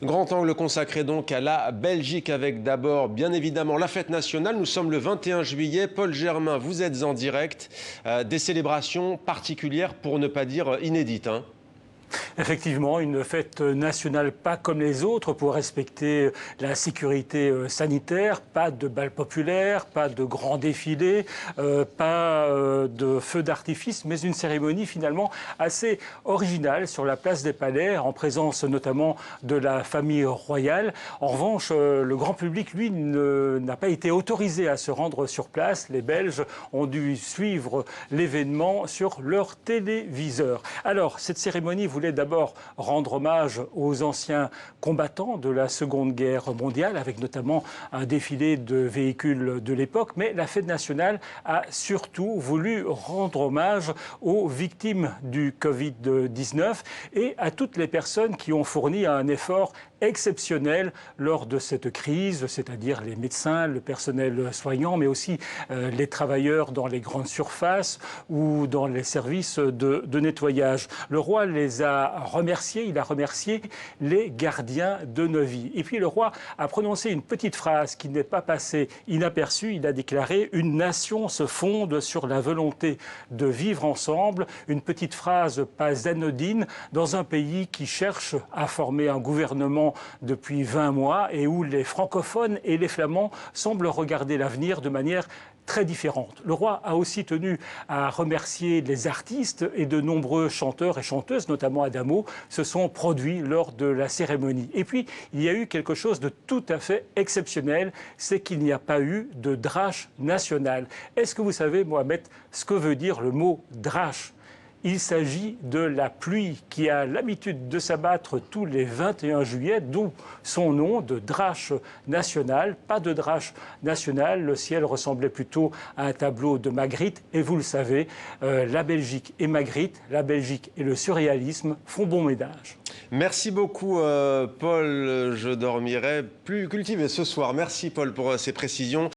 Grand angle consacré donc à la Belgique avec d'abord, bien évidemment, la fête nationale. Nous sommes le 21 juillet. Paul Germain, vous êtes en direct. Des célébrations particulières, pour ne pas dire inédites. Effectivement, une fête nationale pas comme les autres pour respecter la sécurité sanitaire, pas de bal populaire, pas de grands défilés, pas de feux d'artifice, mais une cérémonie finalement assez originale sur la place des Palais, en présence notamment de la famille royale. En revanche, le grand public, lui, n'a pas été autorisé à se rendre sur place. Les Belges ont dû suivre l'événement sur leur téléviseur. Alors, cette cérémonie voulait d'abord rendre hommage aux anciens combattants de la Seconde Guerre mondiale, avec notamment un défilé de véhicules de l'époque. Mais la fête nationale a surtout voulu rendre hommage aux victimes du Covid-19 et à toutes les personnes qui ont fourni un effort exceptionnel lors de cette crise, c'est-à-dire les médecins, le personnel soignant, mais aussi les travailleurs dans les grandes surfaces ou dans les services de nettoyage. Le roi les a remerciés, il a remercié les gardiens de nos vies. Et puis le roi a prononcé une petite phrase qui n'est pas passée inaperçue. Il a déclaré « Une nation se fonde sur la volonté de vivre ensemble ». Une petite phrase pas anodine dans un pays qui cherche à former un gouvernement depuis 20 mois et où les francophones et les flamands semblent regarder l'avenir de manière très différente. Le roi a aussi tenu à remercier les artistes et de nombreux chanteurs et chanteuses, notamment Adamo, se sont produits lors de la cérémonie. Et puis, il y a eu quelque chose de tout à fait exceptionnel, c'est qu'il n'y a pas eu de drache nationale. Est-ce que vous savez, Mohamed, ce que veut dire le mot drache ? Il s'agit de la pluie qui a l'habitude de s'abattre tous les 21 juillet, d'où son nom de drache nationale. Pas de drache nationale, le ciel ressemblait plutôt à un tableau de Magritte. Et vous le savez, la Belgique et Magritte, la Belgique et le surréalisme font bon ménage. Merci beaucoup, Paul. Je dormirai plus cultivé ce soir. Merci, Paul, pour ces précisions.